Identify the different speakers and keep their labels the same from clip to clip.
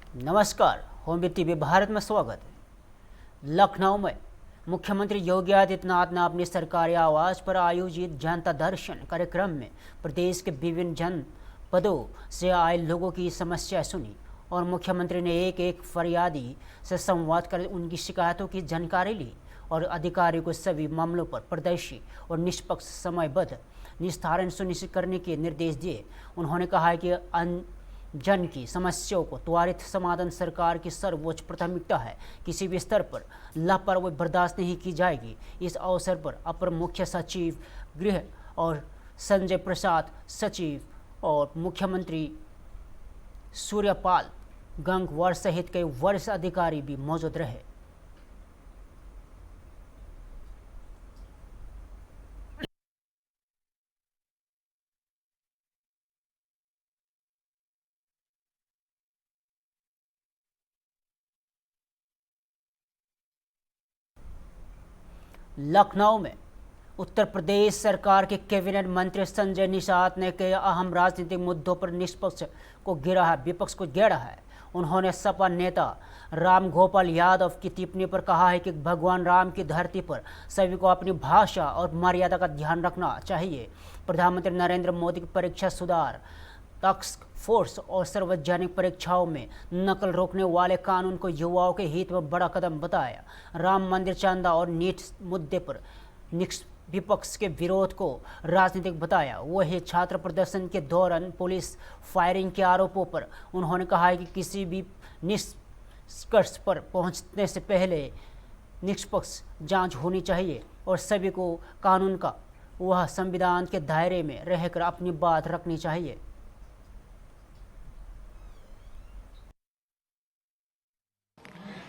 Speaker 1: नमस्कार, होमबीट टीवी भारत में स्वागत है। लखनऊ में मुख्यमंत्री योगी आदित्यनाथ ने अपनी सरकारी आवास पर आयोजित जनता दर्शन कार्यक्रम में प्रदेश के विभिन्न जनपदों से आए लोगों की समस्या सुनी और मुख्यमंत्री ने एक एक फरियादी से संवाद कर उनकी शिकायतों की जानकारी ली और अधिकारियों को सभी मामलों पर पारदर्शी और निष्पक्ष समयबद्ध निस्तारण सुनिश्चित करने के निर्देश दिए। उन्होंने कहा कि जन की समस्याओं को त्वरित समाधान सरकार की सर्वोच्च प्राथमिकता है। किसी भी स्तर पर लापरवाही बर्दाश्त नहीं की जाएगी। इस अवसर पर अपर मुख्य सचिव गृह और संजय प्रसाद सचिव और मुख्यमंत्री सूर्यपाल गंगवार सहित कई वरिष्ठ अधिकारी भी मौजूद रहे। लखनऊ में उत्तर प्रदेश सरकार के कैबिनेट मंत्री संजय निषाद ने कई अहम राजनीतिक मुद्दों पर विपक्ष को घेरा है। उन्होंने सपा नेता राम गोपाल यादव की टिप्पणी पर कहा है कि भगवान राम की धरती पर सभी को अपनी भाषा और मर्यादा का ध्यान रखना चाहिए। प्रधानमंत्री नरेंद्र मोदी की परीक्षा सुधार टास्क फोर्स और सार्वजनिक परीक्षाओं में नकल रोकने वाले कानून को युवाओं के हित में बड़ा कदम बताया। राम मंदिर चंदा और नीट मुद्दे पर विपक्ष के विरोध को राजनीतिक बताया। वही छात्र प्रदर्शन के दौरान पुलिस फायरिंग के आरोपों पर उन्होंने कहा है कि किसी भी निष्कर्ष पर पहुंचने से पहले निष्पक्ष जांच होनी चाहिए और सभी को कानून का वह संविधान के दायरे में रहकर अपनी बात रखनी चाहिए।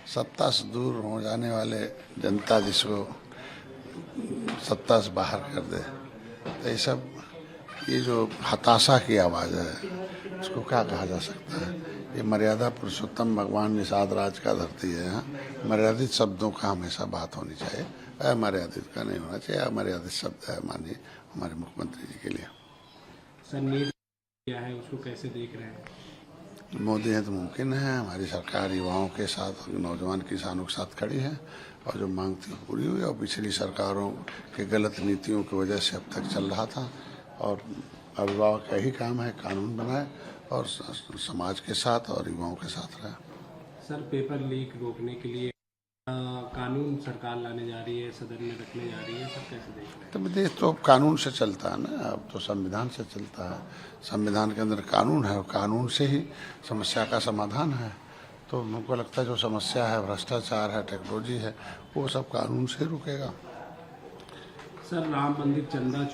Speaker 2: सत्ता से दूर हो जाने वाले जनता जिसको सत्ता से बाहर कर दे, तो ये जो हताशा की आवाज़ है, इसको क्या कहा जा सकता है। ये मर्यादा पुरुषोत्तम भगवान निषाद राज का धरती है। यहाँ मर्यादित शब्दों का हमेशा बात होनी चाहिए, अमर्यादित का नहीं होना चाहिए। अमर्यादित शब्द है माननीय हमारे मुख्यमंत्री जी के लिए।
Speaker 3: सर नीट क्या है, उसको कैसे देख रहे हैं?
Speaker 2: मोदी है तो मुमकिन है। हमारी सरकार युवाओं के साथ, नौजवान किसानों के साथ खड़ी है और जो मांग थी पूरी हुई। और पिछली सरकारों के गलत नीतियों की वजह से अब तक चल रहा था और अभिभावक का ही काम है कानून बनाए और समाज के साथ और युवाओं के साथ रहे।
Speaker 3: सर पेपर लीक रोकने के लिए कानून सरकार लाने जा रही है, सदन में रखने जा रही है, सब कैसे देख रहे हैं?
Speaker 2: तो देश तो कानून से चलता है ना, अब तो संविधान से चलता है। संविधान के अंदर कानून है और कानून से ही समस्या का समाधान है। तो मुझको लगता है जो समस्या है, भ्रष्टाचार है, टेक्नोलॉजी है, वो सब कानून से रुकेगा।
Speaker 3: सर राम मंदिर चंदा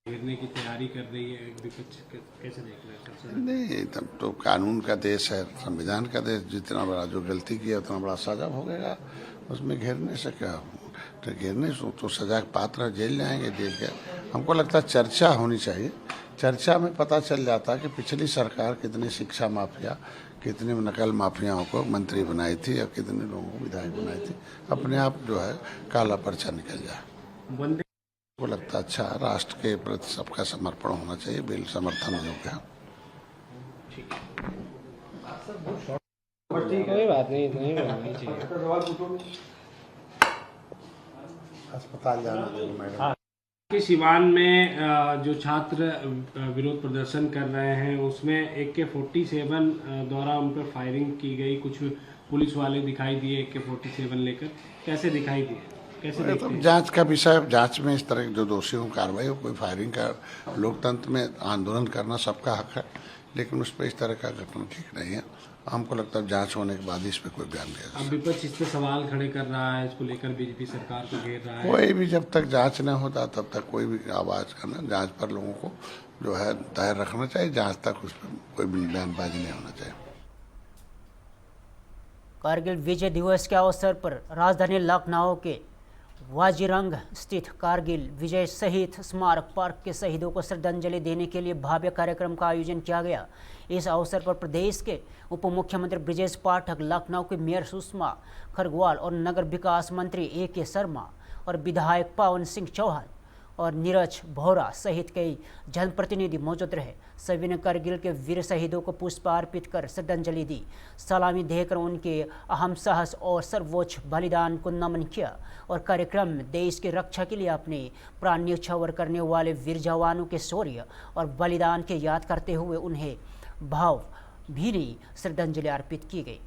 Speaker 3: घेरने की तैयारी कर रही है विपक्ष, कैसे देख रहे हैं सर?
Speaker 2: नहीं, तब तो कानून का देश है, संविधान का देश। जितना बड़ा जो गलती किया उतना बड़ा सजा भोगेगा। उसमें घेरने से क्या, तो घेरने से तो सजा के पात्र जेल जाएंगे। जेल के हमको लगता है चर्चा होनी चाहिए। चर्चा में पता चल जाता कि पिछली सरकार कितनी शिक्षा माफिया, कितने नकल माफियाओं को मंत्री बनाई थी और कितने लोगों को विधायक बनाई थी। अपने आप जो है काला पर्चा निकल जाए। को लगता अच्छा, राष्ट्र के प्रति सबका समर्पण होना चाहिए। बिल समर्थन योग्य है।
Speaker 3: कोई बात नहीं चाहिए।
Speaker 2: अस्पताल जाना मैडम।
Speaker 3: कि सिवान में जो छात्र विरोध प्रदर्शन कर रहे हैं उसमें AK-47 द्वारा उन पर फायरिंग की गई। कुछ पुलिस वाले दिखाई दिए AK-47 लेकर, कैसे दिखाई दिए, कैसे देखते हैं?
Speaker 2: जांच का विषय, जांच में इस तरह की जो दोषियों कार्रवाई हो, कोई फायरिंग का, लोकतंत्र में आंदोलन करना सबका हक है, लेकिन उस पर इस तरह का घटना ठीक नहीं है। हमको लगता है जांच होने के बाद इस पे कोई बयान दिया।
Speaker 3: अब विपक्ष इस पे सवाल खड़े कर रहा है, इसको लेकर बीजेपी सरकार को घेर रहा है।
Speaker 2: कोई भी जब तक जांच न होता तब तक कोई भी आवाज करना, जांच पर लोगों को जो है दायर रखना चाहिए। जांच तक उस पर कोई भी बयानबाजी नहीं होना चाहिए।
Speaker 1: कारगिल विजय दिवस के अवसर पर राजधानी लखनऊ के वाजीरंग स्थित कारगिल विजय शहीद स्मारक पार्क के शहीदों को श्रद्धांजलि देने के लिए भव्य कार्यक्रम का आयोजन किया गया। इस अवसर पर प्रदेश के उप मुख्यमंत्री ब्रजेश पाठक, लखनऊ के मेयर सुषमा खरगवाल और नगर विकास मंत्री AK शर्मा और विधायक पवन सिंह चौहान और नीरज भोरा सहित कई जनप्रतिनिधि मौजूद रहे। सभी ने करगिल के वीर शहीदों को पुष्प अर्पित कर श्रद्धांजलि दी। सलामी देकर उनके अहम साहस और सर्वोच्च बलिदान को नमन किया और कार्यक्रम में देश की रक्षा के लिए अपने प्राण न्यौछावर करने वाले वीर जवानों के शौर्य और बलिदान के याद करते हुए उन्हें भावभीनी श्रद्धांजलि अर्पित की गई।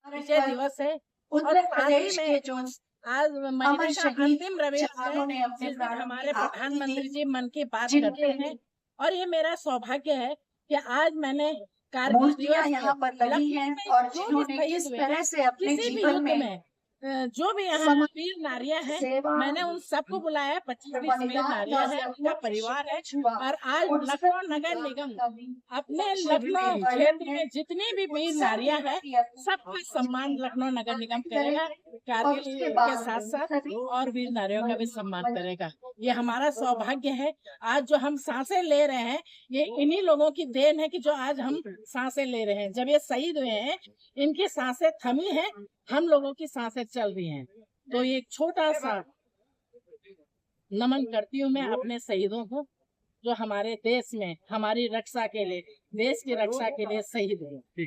Speaker 4: विजय दिवस है और प्रदेश के जो आज महीने का अंतिम रविवार है, जिस दिन हमारे प्रधानमंत्री जी मन की बात करते हैं और ये मेरा सौभाग्य है कि आज मैंने कारगिल दिवस यहाँ पर लगी हैं और जिन्होंने इस तरह से अपने जीवन में जो भी यहाँ वीर नारियां हैं, मैंने उन सबको बुलाया। 25-20 वीर नारियां हैं, उनका परिवार है और आज लखनऊ नगर निगम अपने लखनऊ क्षेत्र में जितनी भी वीर नारियां हैं सबका सम्मान लखनऊ नगर निगम करेगा। कारगिल के साथ साथ और वीर नारियों का भी सम्मान करेगा। ये हमारा सौभाग्य है। आज जो हम सांसें ले रहे हैं ये इन्हीं लोगों की देन है कि जो आज हम सांसें ले रहे हैं। जब ये शहीद हुए हैं इनकी सांसें थमी हैं, हम लोगों की सांसें चल रही हैं। तो ये एक छोटा सा नमन करती हूँ मैं अपने शहीदों को जो हमारे देश में हमारी रक्षा के लिए, देश की रक्षा के लिए शहीद हुए।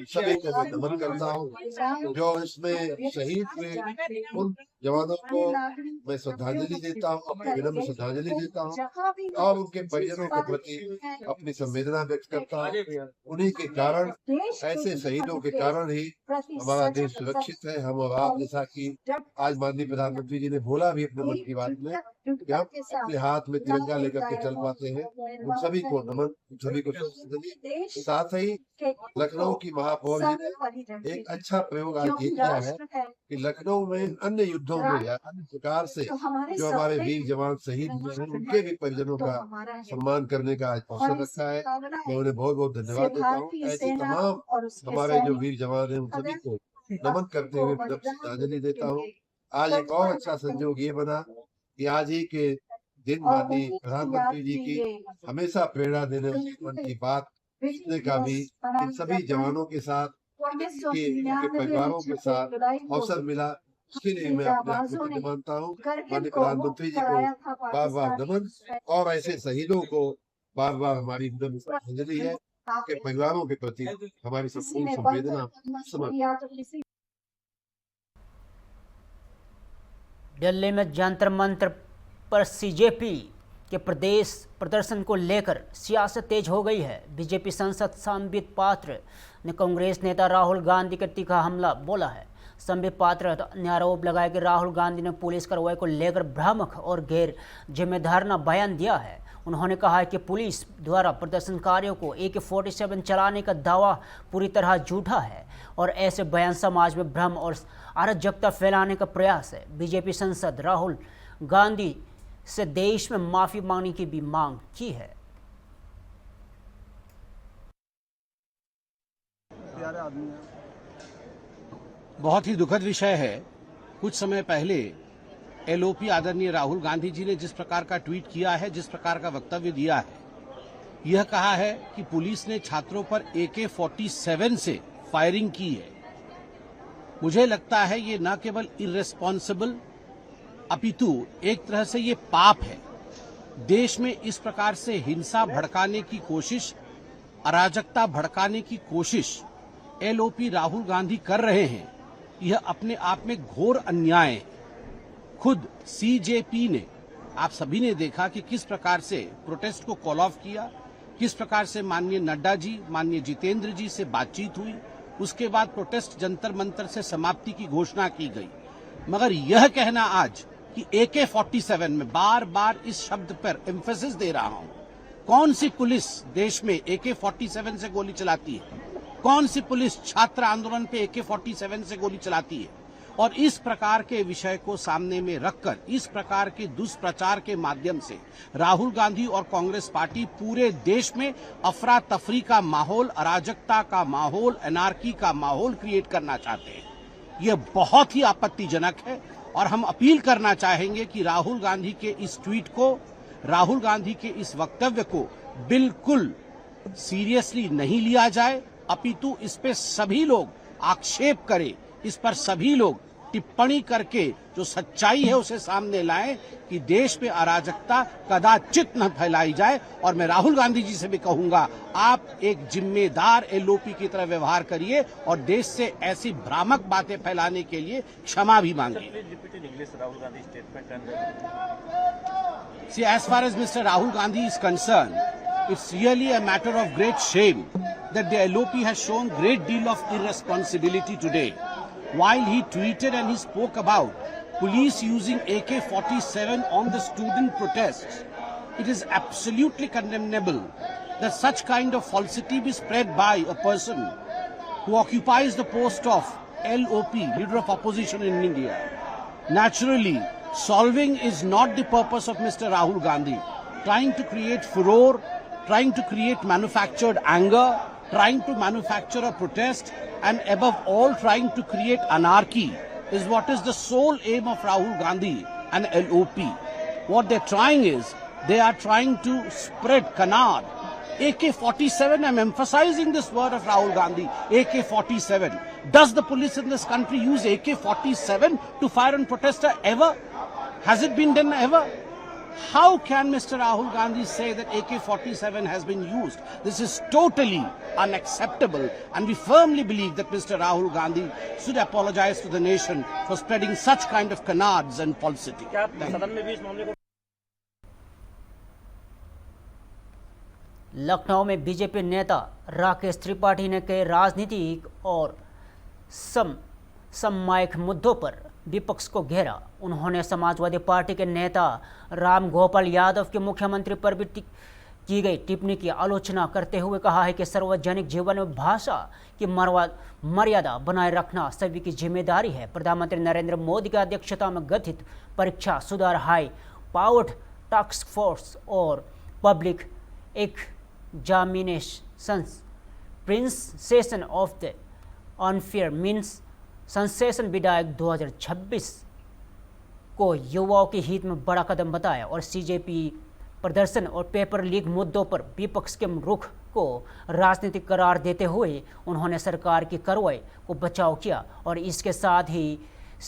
Speaker 5: सभी को नमन करता हूँ जो इसमें शहीद हुए उन जवानों को मैं श्रद्धांजलि देता हूँ, अपनी विनम्र श्रद्धांजलि देता हूँ और उनके परिजनों के प्रति अपनी संवेदना व्यक्त करता हूँ। उन्हीं के कारण, ऐसे शहीदों के कारण ही हमारा देश सुरक्षित है। हम और आप, जैसा कि आज माननीय प्रधानमंत्री जी ने बोला भी अपने मन की बात में कि हम अपने हाथ में तिरंगा लेकर के चल पाते हैं। उन सभी को नमन, उन सभी को श्रद्धांजलि। साथ ही लखनऊ की महापौर जी ने एक अच्छा प्रयोग आज ये किया है कि लखनऊ में अन्य युद्धों में या अन्य प्रकार से जो हमारे वीर जवान शहीद हुए हैं उनके भी परिजनों का सम्मान करने का आज अवसर रखा है। मैं उन्हें बहुत बहुत धन्यवाद देता हूँ। ऐसे तमाम हमारे जो वीर जवान हैं उन सभी को नमन करते हुए श्रद्धांजलि देता हूँ। आज एक और अच्छा संयोग ये बना कि आज ही के दिन माननीय प्रधानमंत्री जी की हमेशा प्रेरणा देने वाली मन की बात सुनने का भी इन सभी जवानों के साथ, उनके परिवारों के साथ अवसर मिला। इसके लिए मैं अपने आप को धन्य मानता हूँ। माननीय प्रधानमंत्री जी को बार बार नमन और ऐसे शहीदों को बार बार हमारी श्रद्धांजलि है। के परिवारों के प्रति हमारी संपूर्ण संवेदना समर्पित।
Speaker 1: दिल्ली में जंतर मंतर पर सीजेपी के प्रदेश प्रदर्शन को लेकर सियासत तेज हो गई है। बीजेपी सांसद संबित पात्र ने कांग्रेस नेता राहुल गांधी पर तीखा हमला बोला है। संबित पात्र ने आरोप लगाया कि राहुल गांधी ने पुलिस कार्रवाई को लेकर भ्रामक और गैर जिम्मेदाराना बयान दिया है। उन्होंने कहा है कि पुलिस द्वारा प्रदर्शनकारियों को AK-47 चलाने का दावा पूरी तरह झूठा है और ऐसे बयान समाज में भ्रम और अराजकता फैलाने का प्रयास है। बीजेपी सांसद राहुल गांधी से देश में माफी मांगने की भी मांग की है।
Speaker 6: बहुत ही दुखद विषय है। कुछ समय पहले LOP आदरणीय राहुल गांधी जी ने जिस प्रकार का ट्वीट किया है, जिस प्रकार का वक्तव्य दिया है, यह कहा है कि पुलिस ने छात्रों पर AK-47 से फायरिंग की है। मुझे लगता है ये न केवल इर्रेस्पॉन्सिबल अपितु एक तरह से ये पाप है। देश में इस प्रकार से हिंसा भड़काने की कोशिश, अराजकता भड़काने की कोशिश LOP राहुल गांधी कर रहे हैं, यह अपने आप में घोर अन्याय है। खुद CJP ने, आप सभी ने देखा कि किस प्रकार से प्रोटेस्ट को कॉल ऑफ किया, किस प्रकार से माननीय नड्डा जी, माननीय जितेंद्र जी से बातचीत हुई, उसके बाद प्रोटेस्ट जंतर मंतर से समाप्ति की घोषणा की गई। मगर यह कहना आज कि AK-47 में बार बार इस शब्द पर एम्फेसिस दे रहा हूं, कौन सी पुलिस देश में AK-47 से गोली चलाती है? कौन सी पुलिस छात्र आंदोलन पे AK-47 से गोली चलाती है? और इस प्रकार के विषय को सामने में रखकर, इस प्रकार के दुष्प्रचार के माध्यम से राहुल गांधी और कांग्रेस पार्टी पूरे देश में अफरा तफरी का माहौल, अराजकता का माहौल, एनार्की का माहौल क्रिएट करना चाहते हैं। यह बहुत ही आपत्तिजनक है और हम अपील करना चाहेंगे कि राहुल गांधी के इस ट्वीट को, राहुल गांधी के इस वक्तव्य को बिल्कुल सीरियसली नहीं लिया जाए, अपितु इस पे सभी लोग आक्षेप करें इस पर सभी लोग टिप्पणी करके जो सच्चाई है उसे सामने लाएं कि देश में अराजकता कदाचित न फैलाई जाए। और मैं राहुल गांधी जी से भी कहूंगा, आप एक जिम्मेदार एलओपी की तरह व्यवहार करिए और देश से ऐसी भ्रामक बातें फैलाने के लिए क्षमा भी मांगिए। See, as far as Mr. Rahul Gandhi is concerned, it's really a matter of great shame that the LOP has shown great deal of irresponsibility today. While he tweeted and he spoke about police using AK-47 on the student protests, it is absolutely condemnable that such kind of falsity be spread by a person who occupies the post of LOP, Leader of Opposition in India. Naturally, solving is not the purpose of Mr. Rahul Gandhi. Trying to create furor, trying to create manufactured anger, trying to manufacture a protest, and above all trying to create anarchy is what is the sole aim of Rahul Gandhi and LOP. What they're trying is, they are trying to spread canard. AK-47, I'm emphasizing this word of Rahul Gandhi, AK-47. Does the police in this country use AK-47 to fire on protester ever? Has it been done ever? How can Mr. Rahul Gandhi say that AK-47 has been used? This is totally unacceptable, and we firmly believe that Mr. Rahul Gandhi should apologize to the nation for spreading such kind of canards and falsity.
Speaker 1: Lucknow में BJP नेता राकेश त्रिपाठी ने कई राजनीतिक और समसामयिक मुद्दों पर विपक्ष को घेरा। उन्होंने समाजवादी पार्टी के नेता राम गोपाल यादव के मुख्यमंत्री पर भी की गई टिप्पणी की आलोचना करते हुए कहा है कि सार्वजनिक जीवन में भाषा की मर्यादा बनाए रखना सभी की जिम्मेदारी है। प्रधानमंत्री नरेंद्र मोदी की अध्यक्षता में गठित परीक्षा सुधार हाई पावर्ड टास्क फोर्स और public examinations prevention of the unfair means sensation विधायक 2026 को युवाओं के हित में बड़ा कदम बताया और सीजेपी प्रदर्शन और पेपर लीक मुद्दों पर विपक्ष के रुख को राजनीतिक करार देते हुए उन्होंने सरकार की कार्रवाई को बचाव किया और इसके साथ ही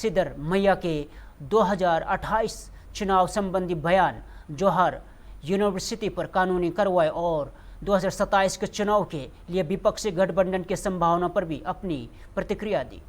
Speaker 1: सिद्धर मैया के 2028 चुनाव संबंधी बयान, जौहर यूनिवर्सिटी पर कानूनी कार्रवाई और 2027 के चुनाव के लिए विपक्षी गठबंधन की संभावना पर भी अपनी प्रतिक्रिया दी।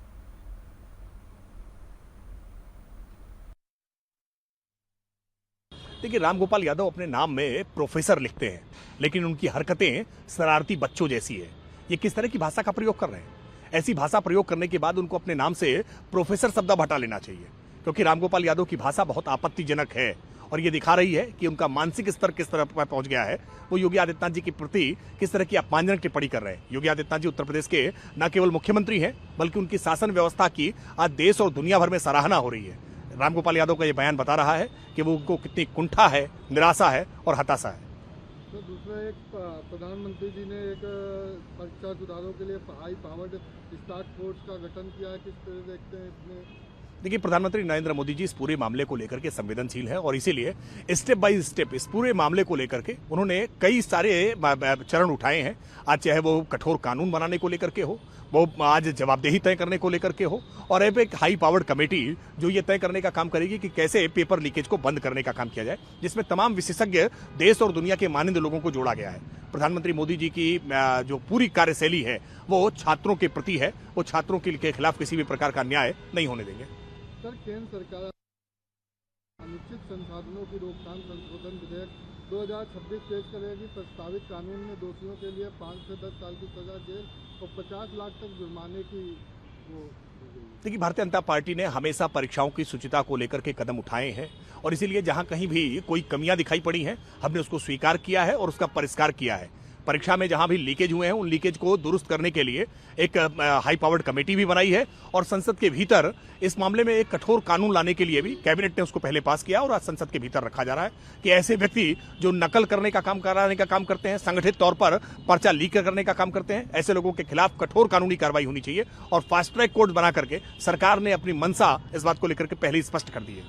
Speaker 7: देखिए, रामगोपाल यादव अपने नाम में प्रोफेसर लिखते हैं, लेकिन उनकी हरकतें शरारती बच्चों जैसी है। ये किस तरह की भाषा का प्रयोग कर रहे हैं? ऐसी भाषा प्रयोग करने के बाद उनको अपने नाम से प्रोफेसर शब्द हटा लेना चाहिए, क्योंकि रामगोपाल यादव की भाषा बहुत आपत्तिजनक है और ये दिखा रही है कि उनका मानसिक स्तर किस तरह पर पहुंच गया है। वो योगी आदित्यनाथ जी के प्रति किस तरह की अपमानजनक टिप्पणी कर रहे हैं। योगी आदित्यनाथ जी उत्तर प्रदेश के न केवल मुख्यमंत्री हैं, बल्कि उनकी शासन व्यवस्था की आज देश और दुनिया भर में सराहना हो रही है। रामगोपाल यादव का ये बयान बता रहा है कि वो उनको कितनी कुंठा है, निराशा है और हताशा है।
Speaker 5: तो दूसरा, एक प्रधानमंत्री जी ने एक परीक्षा सुधारों के लिए हाई पावर्ड टास्क फोर्स का गठन किया है, किस तरह देखते हैं इसमें?
Speaker 7: देखिए, प्रधानमंत्री नरेंद्र मोदी जी इस पूरे मामले को लेकर के संवेदनशील हैं और इसीलिए स्टेप बाय स्टेप इस पूरे मामले को लेकर के उन्होंने कई सारे चरण उठाए हैं। आज चाहे वो कठोर कानून बनाने को लेकर के हो, वो आज जवाबदेही तय करने को लेकर के हो, और अब एक हाई पावर्ड कमेटी जो ये तय करने का काम करेगी कि कैसे पेपर लीकेज को बंद करने का काम किया जाए, जिसमें तमाम विशेषज्ञ देश और दुनिया के मानद लोगों को जोड़ा गया है। प्रधानमंत्री मोदी जी की जो पूरी कार्यशैली है वो छात्रों के प्रति है। वो छात्रों के खिलाफ किसी भी प्रकार का अन्याय नहीं होने देंगे।
Speaker 5: सर, केंद्र सरकार अनुचित संसाधनों की रोकथाम संशोधन विधेयक 2026 पेश करेगी। प्रस्तावित कानून में दोषियों के लिए 5 से 10 साल की सजा, जेल और 50 लाख तक जुर्माने की वो।
Speaker 7: देखिए, भारतीय जनता पार्टी ने हमेशा परीक्षाओं की शुचिता को लेकर के कदम उठाए हैं और इसीलिए जहां कहीं भी कोई कमियां दिखाई पड़ी हैं, हमने उसको स्वीकार किया है और उसका परिष्कार किया है। परीक्षा में जहां भी लीकेज हुए हैं उन लीकेज को दुरुस्त करने के लिए एक हाई पावर्ड कमेटी भी बनाई है और संसद के भीतर इस मामले में एक कठोर कानून लाने के लिए भी कैबिनेट ने उसको पहले पास किया और आज संसद के भीतर रखा जा रहा है कि ऐसे व्यक्ति जो नकल करने का काम, कराने का काम करते हैं, संगठित तौर पर पर्चा लीक करने का काम करते हैं, ऐसे लोगों के खिलाफ कठोर कानूनी कार्रवाई होनी चाहिए और फास्ट ट्रैक कोर्ट बना करके सरकार ने अपनी मंशा इस बात को लेकर के पहले स्पष्ट कर दी है।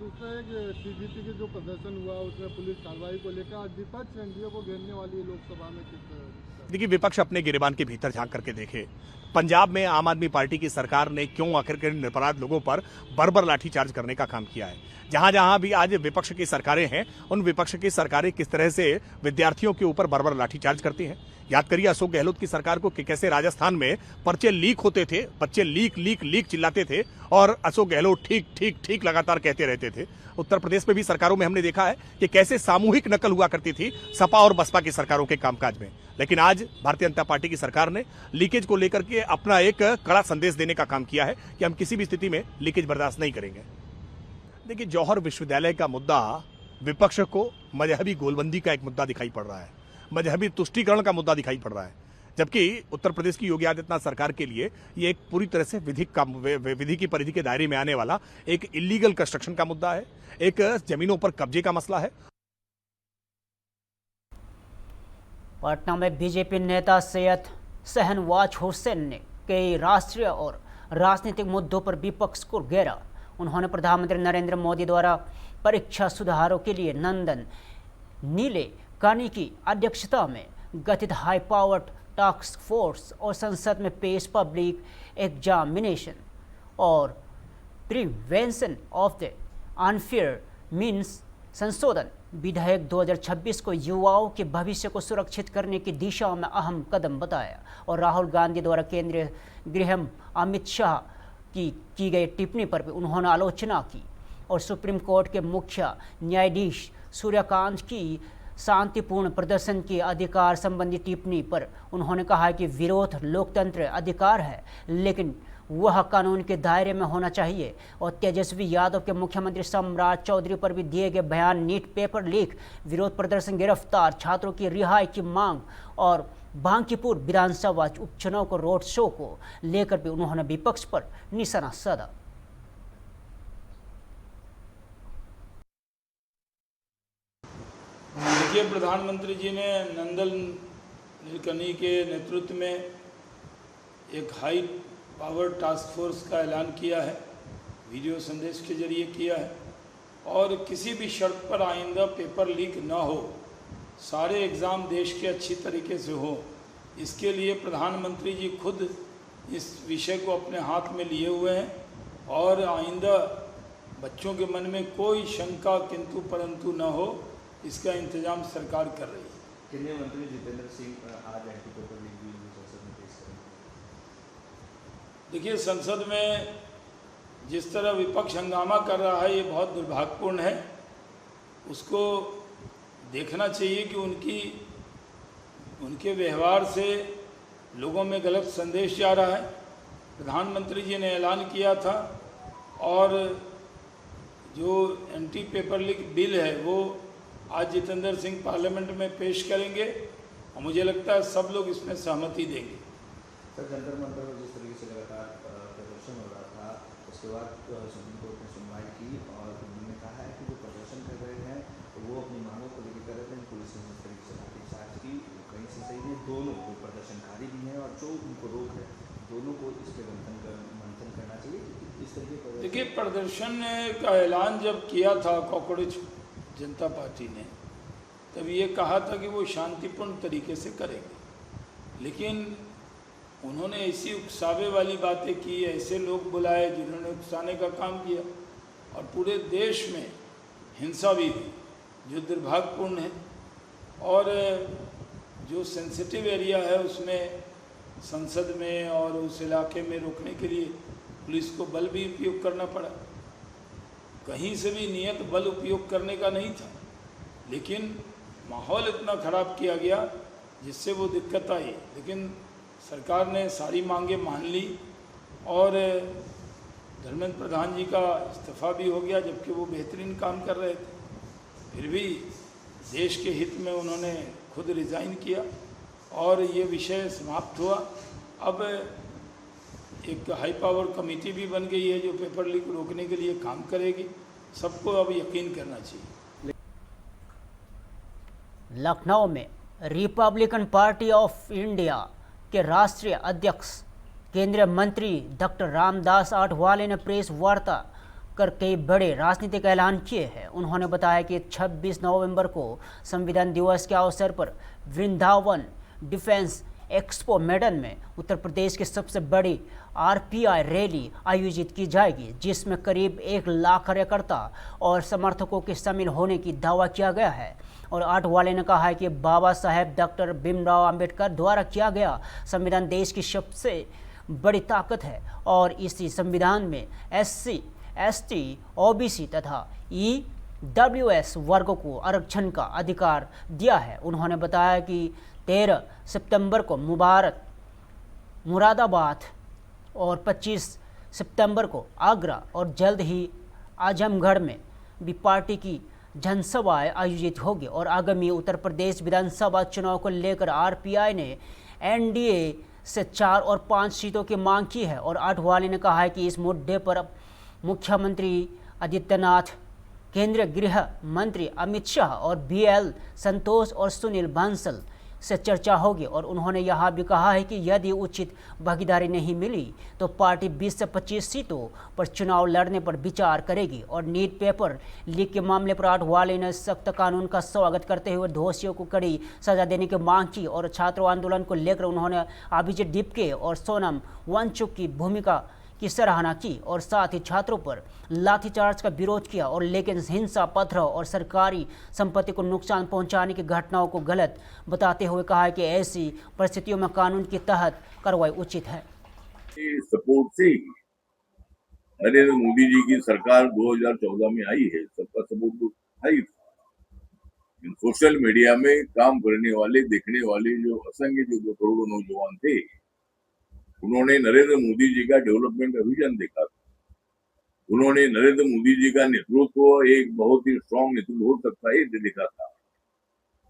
Speaker 8: दूसरा एक सीजीपी के जो प्रदर्शन हुआ उसमें पुलिस कार्रवाई को लेकर आज विपक्ष एनडीए को घेरने वाली है लोकसभा में
Speaker 7: देखिए, विपक्ष अपने गिरेबान के भीतर झांक करके देखे। पंजाब में आम आदमी पार्टी की सरकार ने क्यों आखिर के निरपराध लोगों पर बर्बर लाठीचार्ज करने का काम किया है। जहां जहां भी आज विपक्ष की सरकारें हैं, उन विपक्ष की सरकारें किस तरह से विद्यार्थियों के ऊपर बर्बर लाठीचार्ज करती हैं। याद करिए अशोक गहलोत की सरकार को कि कैसे राजस्थान में पर्चे लीक होते थे, बच्चे लीक लीक लीक चिल्लाते थे और अशोक गहलोत ठीक ठीक ठीक लगातार कहते रहते थे। उत्तर प्रदेश में भी सरकारों में हमने देखा है कि कैसे सामूहिक नकल हुआ करती थी सपा और बसपा की सरकारों के कामकाज में। लेकिन आज भारतीय जनता पार्टी की सरकार ने लीकेज को लेकर के अपना एक कड़ा संदेश देने का काम किया है कि हम किसी भी स्थिति में लीकेज बर्दाश्त नहीं करेंगे। देखिए, जौहर विश्वविद्यालय का मुद्दा विपक्ष को मजहबी गोलबंदी का एक मुद्दा दिखाई पड़ रहा है, मजहबी तुष्टीकरण का मुद्दा दिखाई पड़ रहा है, जबकि उत्तर प्रदेश की योगी आदित्यनाथ सरकार के लिए ये एक पूरी तरह से विधि की परिधि के दायरे में आने वाला एक इलीगल कंस्ट्रक्शन का मुद्दा है, एक जमीनों पर कब्जे का मसला है।
Speaker 1: पटना में बीजेपी नेता सैयद शहनवाज हुसैन ने कई राष्ट्रीय और राजनीतिक मुद्दों पर विपक्ष को घेरा। उन्होंने प्रधानमंत्री नरेंद्र मोदी द्वारा परीक्षा सुधारों के लिए नंदन नीलेकानी की अध्यक्षता में गठित हाई पावर्ड टास्क फोर्स और संसद में पेश पब्लिक एग्जामिनेशन और prevention of the unfair means संशोधन विधेयक 2026 को युवाओं के भविष्य को सुरक्षित करने की दिशा में अहम कदम बताया और राहुल गांधी द्वारा केंद्रीय गृह अमित शाह की गई टिप्पणी पर भी उन्होंने आलोचना की और सुप्रीम कोर्ट के मुख्य न्यायाधीश सूर्यकांत की शांतिपूर्ण प्रदर्शन के अधिकार संबंधी टिप्पणी पर उन्होंने कहा कि विरोध लोकतंत्र अधिकार है, लेकिन वह कानून के दायरे में होना चाहिए। और तेजस्वी यादव के मुख्यमंत्री सम्राट चौधरी पर भी दिए गए बयान, नीट पेपर लीक, विरोध प्रदर्शन, गिरफ्तार छात्रों की रिहाई की मांग और बांकीपुर विधानसभा उपचुनाव को रोड शो को लेकर भी उन्होंने विपक्ष पर निशाना साधा।
Speaker 9: देखिए, प्रधानमंत्री जी ने नंदन नीलेकानी के नेतृत्व में एक हाई पावर टास्क फोर्स का ऐलान किया है, वीडियो संदेश के जरिए किया है और किसी भी शर्त पर आइंदा पेपर लीक ना हो, सारे एग्ज़ाम देश के अच्छी तरीके से हो, इसके लिए प्रधानमंत्री जी खुद इस विषय को अपने हाथ में लिए हुए हैं और आइंदा बच्चों के मन में कोई शंका किंतु परंतु न हो, इसका इंतजाम सरकार कर रही है।
Speaker 10: केंद्रीय मंत्री जितेंद्र सिंह आज एंटी पेपर लीक बिल संसद में पेश करेंगे।
Speaker 9: देखिए, संसद में जिस तरह विपक्ष हंगामा कर रहा है ये बहुत दुर्भाग्यपूर्ण है। उसको देखना चाहिए कि उनके व्यवहार से लोगों में गलत संदेश जा रहा है। प्रधानमंत्री जी ने ऐलान किया था और जो एंटी पेपर लीक बिल है वो आज जितेंद्र सिंह पार्लियामेंट में पेश करेंगे और मुझे लगता है सब लोग इसमें सहमति देंगे।
Speaker 10: सर, जंतर मंतर में जिस तरीके से लगातार प्रदर्शन हो रहा था, उसके बाद सुप्रीम कोर्ट ने सुनवाई की और उन्होंने कहा है कि जो प्रदर्शन कर रहे हैं वो अपनी मांगों को लेकर कर रहे थे। पुलिस ने जिस तरीके से लाठीचार्ज की, कहीं से सही नहीं, दोनों जो प्रदर्शनकारी भी हैं और जो उनको रोक है, दोनों को इस पर मंथन करना चाहिए। इस तरीके।
Speaker 9: देखिए, प्रदर्शन का ऐलान जब किया था कांग्रेस जनता पार्टी ने, तब ये कहा था कि वो शांतिपूर्ण तरीके से करेंगे, लेकिन उन्होंने ऐसी उकसावे वाली बातें की, ऐसे लोग बुलाए जिन्होंने उकसाने का काम किया और पूरे देश में हिंसा भी हुई, जो दुर्भाग्यपूर्ण है। और जो सेंसिटिव एरिया है उसमें संसद में और उस इलाके में रोकने के लिए पुलिस को बल भी उपयोग करना पड़ा। कहीं से भी नियत बल उपयोग करने का नहीं था, लेकिन माहौल इतना ख़राब किया गया जिससे वो दिक्कत आई। लेकिन सरकार ने सारी मांगें मान ली और धर्मेंद्र प्रधान जी का इस्तीफा भी हो गया, जबकि वो बेहतरीन काम कर रहे थे। फिर भी देश के हित में उन्होंने खुद रिज़ाइन किया और ये विषय समाप्त हुआ। अब एक हाई पावर कमेटी भी बन गई है जो पेपर लीक रोकने के लिए काम करेगी। सबको अब यकीन करना चाहिए।
Speaker 1: लखनऊ में रिपब्लिकन पार्टी ऑफ इंडिया के राष्ट्रीय अध्यक्ष केंद्रीय मंत्री डॉक्टर रामदास आठवले ने प्रेस वार्ता कर कई बड़े राजनीतिक ऐलान किए हैं। उन्होंने बताया कि 26 नवंबर को संविधान दिवस के अवसर पर वृंदावन डिफेंस एक्सपो मैदान में उत्तर प्रदेश की सबसे बड़ी आरपीआई रैली आयोजित की जाएगी, जिसमें करीब 1 लाख कार्यकर्ता और समर्थकों के शामिल होने की दावा किया गया है। और आठवले ने कहा है कि बाबा साहेब डॉक्टर भीमराव अंबेडकर द्वारा किया गया संविधान देश की सबसे बड़ी ताकत है और इसी संविधान में SC, ST, OBC तथा EWS वर्गों को आरक्षण का अधिकार दिया है। उन्होंने बताया कि 13 सितंबर को मुरादाबाद और 25 सितंबर को आगरा और जल्द ही आजमगढ़ में भी पार्टी की जनसभाएं आयोजित होगी। और आगामी उत्तर प्रदेश विधानसभा चुनाव को लेकर आरपीआई ने NDA से 4 और 5 सीटों की मांग की है। और आठवले ने कहा है कि इस मुद्दे पर मुख्यमंत्री आदित्यनाथ, केंद्रीय गृह मंत्री अमित शाह और BL संतोष और सुनील बांसल से चर्चा होगी। और उन्होंने यह भी कहा है कि यदि उचित भागीदारी नहीं मिली तो पार्टी 20 से 25 सीटों पर चुनाव लड़ने पर विचार करेगी। और नीट पेपर लीक के मामले पर आठवले ने सख्त कानून का स्वागत करते हुए दोषियों को कड़ी सजा देने की मांग की। और छात्र आंदोलन को लेकर उन्होंने अभिजीत डिपके और सोनम वांगचुक की भूमिका की सराहना की और साथ ही छात्रों पर लाठीचार्ज का विरोध किया। और लेकिन हिंसा, पथराव और सरकारी संपत्ति को नुकसान पहुंचाने की घटनाओं को गलत बताते हुए कहा है कि ऐसी परिस्थितियों में कानून के तहत कार्रवाई उचित है।
Speaker 11: सपोर्ट से नरेंद्र मोदी जी की सरकार 2014 में आई है, सबका सपोर्ट तो था ही। सोशल मीडिया में काम करने वाले, देखने वाले जो असंख्य जो करोड़ों नौजवान थे, उन्होंने नरेंद्र मोदी जी का डेवलपमेंट का विजन देखा था। उन्होंने नरेंद्र मोदी जी का नेतृत्व एक बहुत ही स्ट्रॉन्ग नेतृत्व हो सकता है देखा था।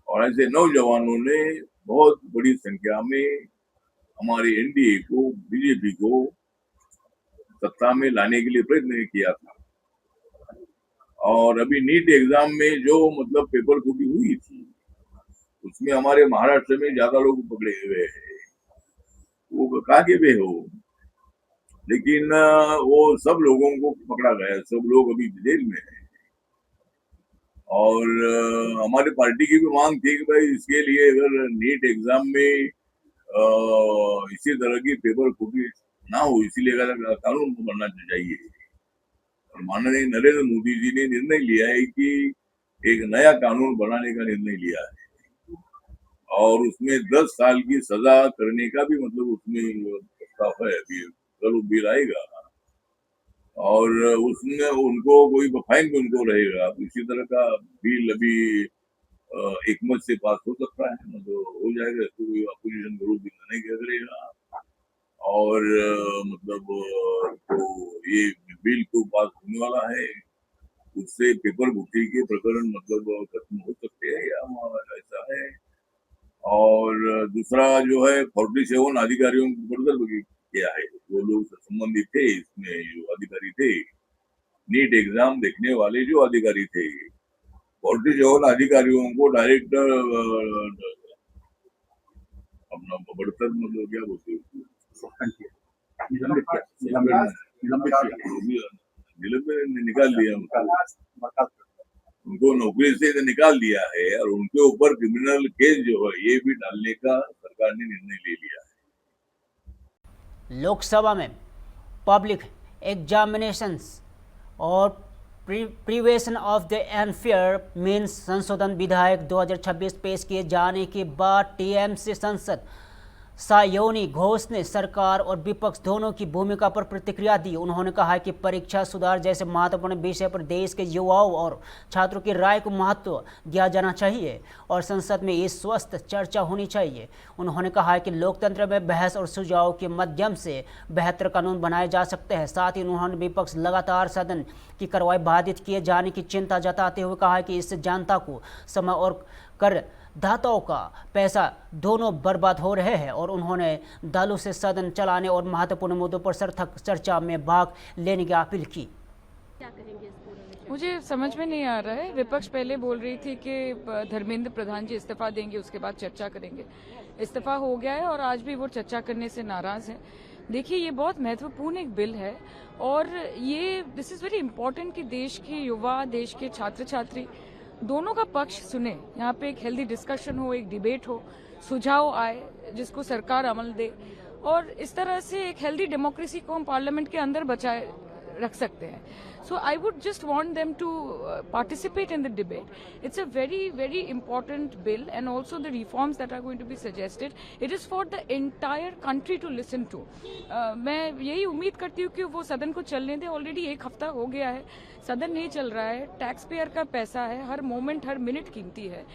Speaker 11: और ऐसे नौजवानों ने बहुत बड़ी संख्या में हमारे NDA को, BJP को सत्ता में लाने के लिए प्रयत्न किया था। और अभी नीट एग्जाम में जो मतलब पेपर फूटी हुई थी, उसमें हमारे महाराष्ट्र में ज्यादा लोग पकड़े हुए हैं, वो कागे पे हो, लेकिन वो सब लोगों को पकड़ा गया, सब लोग अभी जेल में हैं। और हमारी पार्टी की भी मांग थी कि भाई इसके लिए अगर नीट एग्जाम में इसी तरह की पेपर फूटी ना हो, इसीलिए कानून बनना चाहिए। और माननीय नरेंद्र मोदी जी ने निर्णय लिया है कि एक नया कानून बनाने का निर्णय लिया है और उसमें 10 साल की सजा करने का भी मतलब उसमें प्रस्ताव है। अभी कल बिल आएगा और उसमें उनको कोई फाइन भी उनको रहेगा। तो इसी तरह का बिल अभी एकमत से पास हो सकता है, मतलब हो जाएगा, तो कोई अपोजिशन विरोध नहीं करेगा। और मतलब तो ये बिल तो पास होने वाला है, उससे पेपर फूटी के प्रकरण मतलब खत्म हो सकते हैं या ऐसा है। और दूसरा जो है 47 अधिकारियों को बरतरफ किया है, वो लोग संबंधित थे, इसमें जो अधिकारी थे, नीट एग्जाम देखने वाले जो अधिकारी थे, 47 अधिकारियों को डायरेक्ट अपना बरतरफ मतलब क्या बोलते निकाल दिया, उनको नौकरी से निकाल दिया है और उनके ऊपर क्रिमिनल केस जो है ये भी डालने का सरकार ने निर्णय ले लिया है।
Speaker 1: लोकसभा में पब्लिक एग्जामिनेशंस और prevention of the unfair means संशोधन विधेयक 2026 पेश किए जाने के बाद टीएमसी सांसद सायोनी घोष ने सरकार और विपक्ष दोनों की भूमिका पर प्रतिक्रिया दी। उन्होंने कहा कि परीक्षा सुधार जैसे महत्वपूर्ण विषय पर देश के युवाओं और छात्रों की राय को महत्व दिया जाना चाहिए और संसद में इस स्वस्थ चर्चा होनी चाहिए। उन्होंने कहा कि लोकतंत्र में बहस और सुझाव के माध्यम से बेहतर कानून बनाए जा सकते हैं। साथ ही उन्होंने विपक्ष लगातार सदन की कार्रवाई बाधित किए जाने की चिंता जताते हुए कहा कि इससे जनता को समय और कर दाताओं का पैसा दोनों बर्बाद हो रहे हैं। और उन्होंने दलों से सदन चलाने और महत्वपूर्ण मुद्दों पर सार्थक चर्चा में भाग लेने की अपील की।
Speaker 12: क्या करेंगे इस पूरे विषय? मुझे समझ में नहीं आ रहा है। विपक्ष पहले बोल रही थी कि धर्मेंद्र प्रधान जी इस्तीफा देंगे, उसके बाद चर्चा करेंगे। इस्तीफा हो गया है और आज भी वो चर्चा करने से नाराज है। देखिए, ये बहुत महत्वपूर्ण एक बिल है और ये दिस इज़ वेरी इम्पोर्टेंट कि देश के युवा, देश के छात्र छात्री दोनों का पक्ष सुने। यहाँ पे एक हेल्दी डिस्कशन हो, एक डिबेट हो, सुझाव आए जिसको सरकार अमल दे और इस तरह से एक हेल्दी डेमोक्रेसी को हम पार्लियामेंट के अंदर बचाए रख सकते हैं. So I would just want them to participate in the debate. It's a very, very important bill, and also the reforms that are going to be suggested. It is for the entire country to listen to. मैं यही उम्मीद करती हूँ कि वो सदन को चलने दें. ऑलरेडी एक हफ्ता हो गया है, सदन नहीं चल रहा है. टैक्स पेयर का पैसा है, हर मोमेंट हर मिनट कीमती है.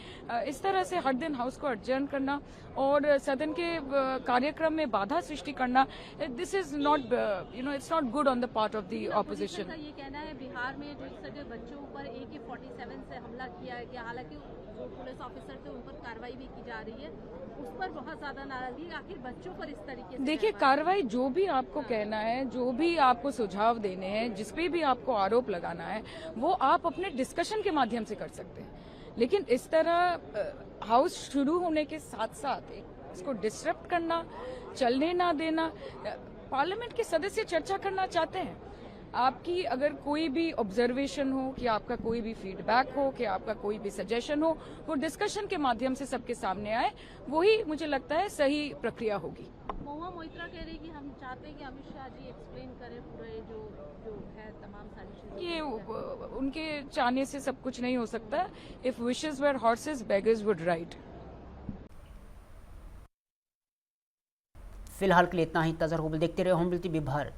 Speaker 12: इस तरह से हर दिन हाउस को adjourn करना और सदन के कार्यक्रम में बाधा सृष्टि करना, this is not, it's not good on the part of the opposition.
Speaker 13: ये कहना है बिहार में जो सटे बच्चों पर AK-47 से हमला किया गया, हालांकि जो पुलिस ऑफिसर थे उन पर कार्रवाई भी की जा रही है, उस पर बहुत ज्यादा नाराजगी. आखिर बच्चों पर इस तरीके से
Speaker 12: देखिए, कार्रवाई जो भी आपको कहना है, जो भी आपको सुझाव देने हैं, जिस पे भी आपको आरोप लगाना है, वो आप अपने डिस्कशन के माध्यम से कर सकते हैं. लेकिन इस तरह हाउस शुरू होने के साथ साथ इसको डिस्टर्ब करना, चलने ना देना. पार्लियामेंट के सदस्य चर्चा करना चाहते हैं. आपकी अगर कोई भी ऑब्जर्वेशन हो, कि आपका कोई भी फीडबैक हो, कि आपका कोई भी सजेशन हो, वो डिस्कशन के माध्यम से सबके सामने आए, वही मुझे लगता है सही प्रक्रिया होगी.
Speaker 13: महुआ मोइत्रा कह रही कि हम चाहते हैं कि अमित शाह जी एक्सप्लेन करें पूरे जो है तमाम सारी.
Speaker 12: ये उनके चाहने से सब कुछ नहीं हो सकता. If wishes were horses, beggars would ride.
Speaker 1: फिलहाल के लिए इतना ही. ताज़ा खबर देखते रहे होम टीवी भारत.